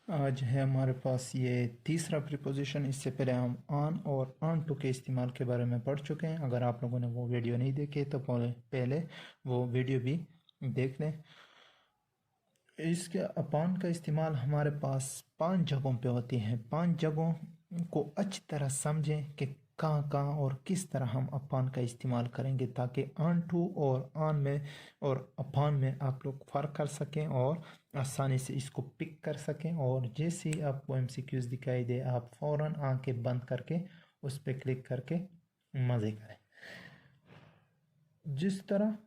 आज है हमारे पास ये तीसरा प्रीपोजिशन। इससे पहले हम ऑन और ऑन टू के इस्तेमाल के बारे में पढ़ चुके हैं। अगर आप लोगों ने वो वीडियो नहीं देखे तो पहले वो वीडियो भी देख लें। इसके अपॉन का इस्तेमाल हमारे पास 5 जगहों पे होती है। 5 जगहों को अच्छी तरह समझें कि कहाँ कहाँ और किस तरह हम अपॉन का इस्तेमाल करेंगे, ताकि ऑन टू और ऑन में और अपॉन में आप लोग फ़र्क कर सकें और आसानी से इसको पिक कर सकें। और जैसे ही आपको एमसीक्यूज़ दिखाई दे आप फ़ौरन आंखें बंद करके उस पर क्लिक करके मज़े करें। जिस तरह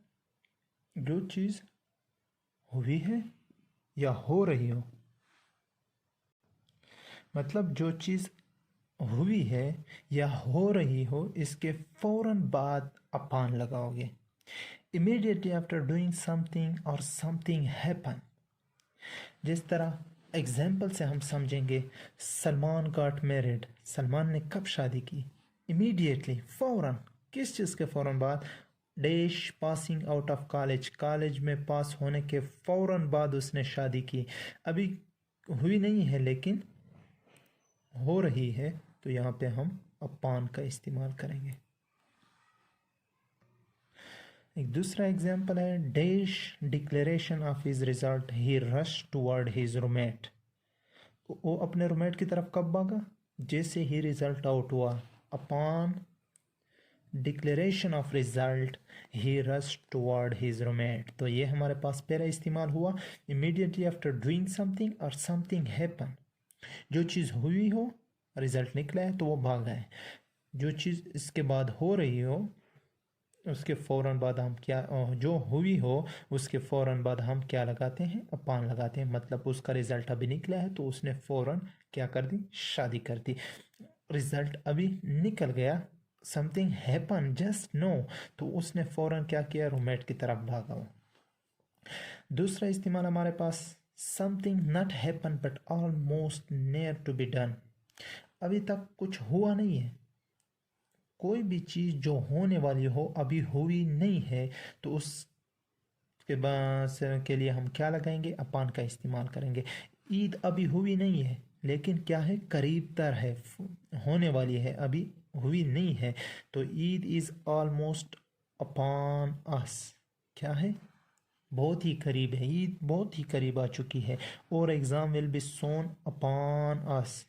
जो चीज़ हुई है या हो रही हो, मतलब जो चीज़ हुई है या हो रही हो, इसके फौरन बाद अपॉन लगाओगे। इमीडिएटली आफ्टर डूइंग समथिंग और समथिंग हैपन। जिस तरह एग्जाम्पल से हम समझेंगे, सलमान गॉट मैरिड, सलमान ने कब शादी की? इमीडिएटली, फौरन। किस चीज़ के फौरन बाद? Dash passing out of college, college में पास होने के फौरन बाद उसने शादी की। अभी हुई नहीं है लेकिन हो रही है, तो यहाँ पे हम अपॉन का इस्तेमाल करेंगे। एक दूसरा एग्जाम्पल है, dash declaration of his result he rush toward his roommate. वो अपने रूममेट की तरफ कब भागा? जैसे ही रिजल्ट आउट हुआ। Upon declaration of result he rush toward his roommate. तो ये हमारे पास पहला इस्तेमाल हुआ, इमीडिएटली आफ्टर डूइंग समथिंग और समथिंग हैपन। जो चीज़ हुई हो, रिजल्ट निकला है तो वो भागा है। जो चीज़ इसके बाद हो रही हो, उसके फ़ौरन बाद हम क्या, जो हुई हो उसके फ़ौरन बाद हम क्या लगाते हैं? अपॉन लगाते हैं। मतलब उसका रिज़ल्ट अभी निकला है तो उसने फ़ौरन क्या कर दी? शादी कर दी। रिज़ल्ट अभी निकल गया, समथिंग हैपन जस्ट नो, तो उसने फ़ौरन क्या किया? रूममेट की तरफ भागा हो। दूसरा इस्तेमाल हमारे पास, something not happen but almost near to be done. अभी तक कुछ हुआ नहीं है, कोई भी चीज़ जो होने वाली हो अभी हुई नहीं है, तो उसके बाद के लिए हम क्या लगाएंगे? अपॉन का इस्तेमाल करेंगे। ईद अभी हुई नहीं है लेकिन क्या है? करीब तर है, होने वाली है, अभी हुई नहीं है, तो Eid is almost upon us. क्या है? बहुत ही करीब है, ईद बहुत ही करीब आ चुकी है। और exam will be soon upon us.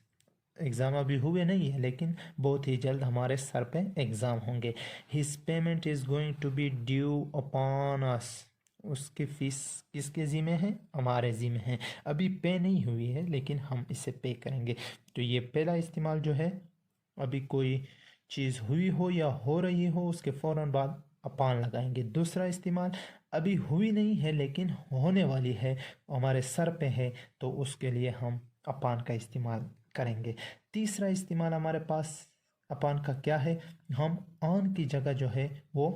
Exam अभी हुए नहीं है लेकिन बहुत ही जल्द हमारे सर पे एग्ज़ाम होंगे। His payment is going to be due upon us. उसकी फ़ीस किसके ज़िम्मे है? हमारे ज़िम्मे है। अभी पे नहीं हुई है लेकिन हम इसे पे करेंगे। तो ये पहला इस्तेमाल जो है, अभी कोई चीज़ हुई हो या हो रही हो उसके फ़ौरन बाद अपॉन लगाएंगे। दूसरा इस्तेमाल, अभी हुई नहीं है लेकिन होने वाली है, हमारे सर पे है, तो उसके लिए हम अपॉन का इस्तेमाल करेंगे। तीसरा इस्तेमाल हमारे पास अपॉन का क्या है? हम ऑन की जगह जो है वो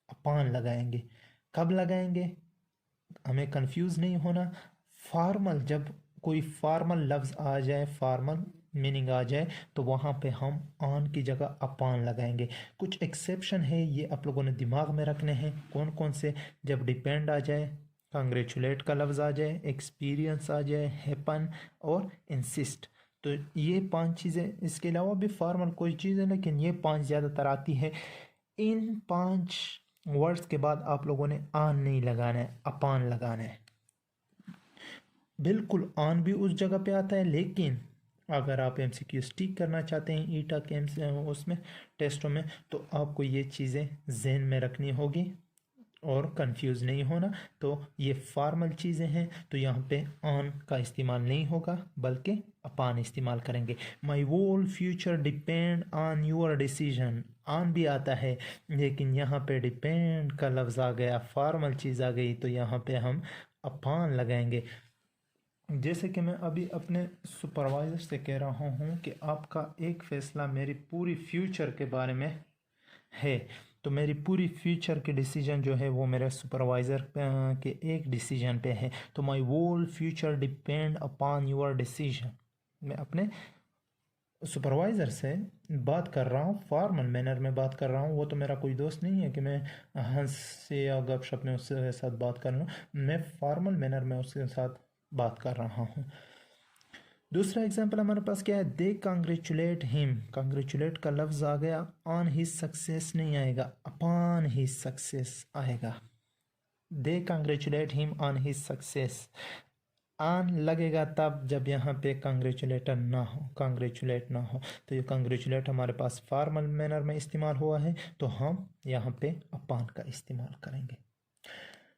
अपॉन लगाएंगे। कब लगाएंगे? हमें कंफ्यूज नहीं होना। फॉर्मल, जब कोई फॉर्मल लफ्ज़ आ जाए, फॉर्मल मीनिंग आ जाए, तो वहाँ पे हम ऑन की जगह अपॉन लगाएंगे। कुछ एक्सेप्शन है, ये आप लोगों ने दिमाग में रखने हैं। कौन कौन से? जब डिपेंड आ जाए, कंग्रेचुलेट का लफ्ज़ आ जाए, एक्सपीरियंस आ जाए, हैपन और इंसिस्ट। तो ये 5 चीज़ें, इसके अलावा भी फॉर्मल कोई चीज़ है लेकिन ये 5 ज़्यादातर आती है। इन 5 वर्ड्स के बाद आप लोगों ने ऑन नहीं लगाना है, अपॉन लगाना है। बिल्कुल ऑन भी उस जगह पे आता है, लेकिन अगर आप एमसीक्यू स्टिक करना चाहते हैं ईटा के उसमें टेस्टों में, तो आपको ये चीज़ें जहन में रखनी होगी और कंफ्यूज नहीं होना। तो ये फॉर्मल चीज़ें हैं, तो यहाँ पे ऑन का इस्तेमाल नहीं होगा बल्कि अपॉन इस्तेमाल करेंगे। My whole future depend on your decision. On भी आता है लेकिन यहाँ पे डिपेंड का लफ्ज़ आ गया, फॉर्मल चीज़ आ गई, तो यहाँ पे हम अपॉन लगाएंगे। जैसे कि मैं अभी अपने सुपरवाइज़र से कह रहा हूँ कि आपका एक फ़ैसला मेरी पूरी फ्यूचर के बारे में है, तो मेरी पूरी फ्यूचर के डिसीजन जो है वो मेरे सुपरवाइज़र के एक डिसीजन पे है। तो my whole future depend upon your decision. मैं अपने सुपरवाइज़र से बात कर रहा हूँ, फॉर्मल मैनर में बात कर रहा हूँ। वो तो मेरा कोई दोस्त नहीं है कि मैं हंस से या गपशप में उसके साथ बात कर लूँ। मैं फॉर्मल मैनर में उसके साथ बात कर रहा हूँ। दूसरा एग्जाम्पल हमारे पास क्या है, दे कांग्रेचुलेट हिम, कांग्रेचुलेट का लफ्ज आ गया, ऑन हिज सक्सेस नहीं आएगा, अपॉन हिज सक्सेस आएगा। They congratulate him on his success, on लगेगा तब जब यहाँ पे कांग्रेचुलेटर ना हो, कांग्रेचुलेट ना हो। तो ये कांग्रेचुलेट हमारे पास फॉर्मल मैनर में इस्तेमाल हुआ है, तो हम यहाँ पे अपॉन का इस्तेमाल करेंगे।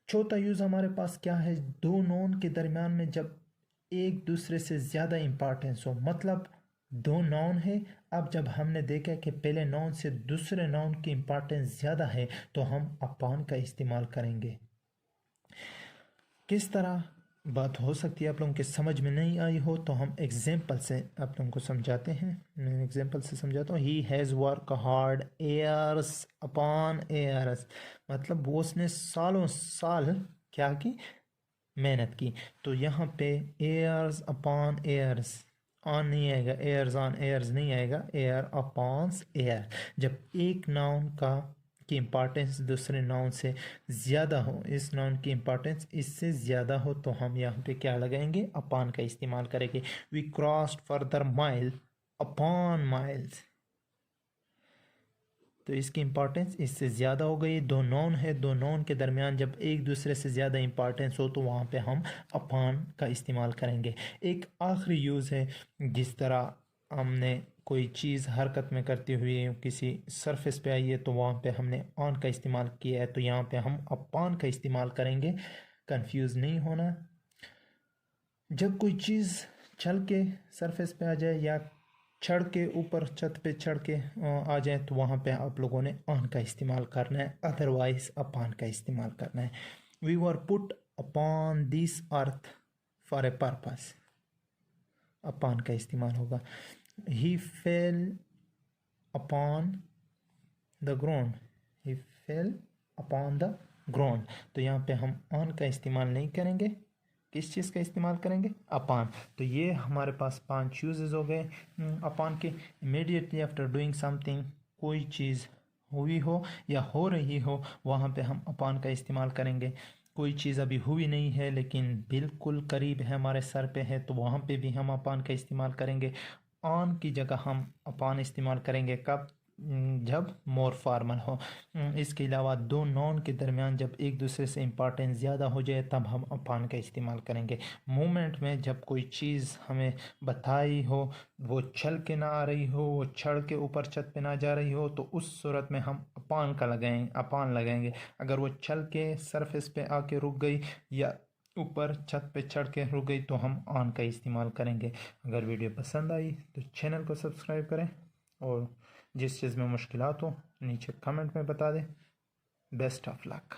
चौथा यूज हमारे पास क्या है, दो नोन के दरमियान में जब एक दूसरे से ज़्यादा इंपॉर्टेंस हो, मतलब दो नाउन है, अब जब हमने देखा कि पहले नाउन से दूसरे नाउन की इंपॉर्टेंस ज़्यादा है तो हम अपॉन का इस्तेमाल करेंगे। किस तरह बात हो सकती है, आप लोगों के समझ में नहीं आई हो तो हम एग्जाम्पल से आप लोगों को समझाते हैं। मैं एग्जाम्पल से समझाता हूँ। He has work hard years upon years, मतलब वो उसने सालों साल क्या की, मेहनत की। तो यहाँ पे एयर्स अपॉन एयर्स, ऑन नहीं आएगा, एयर्स ऑन एयर्स नहीं आएगा, एयर अपॉन एयर। जब एक नाउन का की इम्पॉर्टेंस दूसरे नाउन से ज़्यादा हो, इस नाउन की इम्पॉर्टेंस इससे ज़्यादा हो, तो हम यहाँ पे क्या लगाएंगे, अपॉन का इस्तेमाल करेंगे। We crossed further mile upon miles, तो इसकी इंपॉर्टेंस इससे ज़्यादा हो गई। दो नॉन है, दो नॉन के दरमियान जब एक दूसरे से ज़्यादा इंपॉर्टेंस हो तो वहाँ पे हम अपॉन का इस्तेमाल करेंगे। एक आखिरी यूज़ है, जिस तरह हमने कोई चीज़ हरकत में करते हुए किसी सरफेस पे आई है तो वहाँ पे हमने ऑन का इस्तेमाल किया है, तो यहाँ पे हम अपॉन का इस्तेमाल करेंगे। कंफ्यूज नहीं होना। जब कोई चीज़ चल के सरफेस पे आ जाए या चढ़ के ऊपर छत पे चढ़ के आ जाए तो वहाँ पे आप लोगों ने ऑन का इस्तेमाल करना है, अदरवाइज अपॉन का इस्तेमाल करना है। We were put upon this earth for a purpose, upon का इस्तेमाल होगा। He fell upon the ground, he fell upon the ground, तो यहाँ पे हम ऑन का इस्तेमाल नहीं करेंगे, किस चीज़ का इस्तेमाल करेंगे, अपॉन। तो ये हमारे पास 5 यूजेस हो गए अपॉन के। इमीडिएटली आफ्टर डूइंग समथिंग, कोई चीज़ हुई हो या हो रही हो वहाँ पे हम अपॉन का इस्तेमाल करेंगे। कोई चीज़ अभी हुई नहीं है लेकिन बिल्कुल करीब है, हमारे सर पे है, तो वहाँ पे भी हम अपॉन का इस्तेमाल करेंगे। ऑन की जगह हम अपॉन इस्तेमाल करेंगे कब, जब मोर फॉर्मल हो। इसके अलावा दो नॉन के दरमियान जब एक दूसरे से इम्पॉर्टेंस ज़्यादा हो जाए तब हम अपॉन का इस्तेमाल करेंगे। मूवमेंट में जब कोई चीज़ हमें बताई हो, वो चल के ना आ रही हो, वो चढ़ के ऊपर छत पे ना जा रही हो, तो उस सूरत में हम अपॉन लगाएंगे। अगर वो चल के सरफेस पे आके रुक गई या ऊपर छत पे चढ़ के रुक गई तो हम ऑन का इस्तेमाल करेंगे। अगर वीडियो पसंद आई तो चैनल को सब्सक्राइब करें, और जिस चीज़ में मुश्किलात हो नीचे कमेंट में बता दें। Best of luck.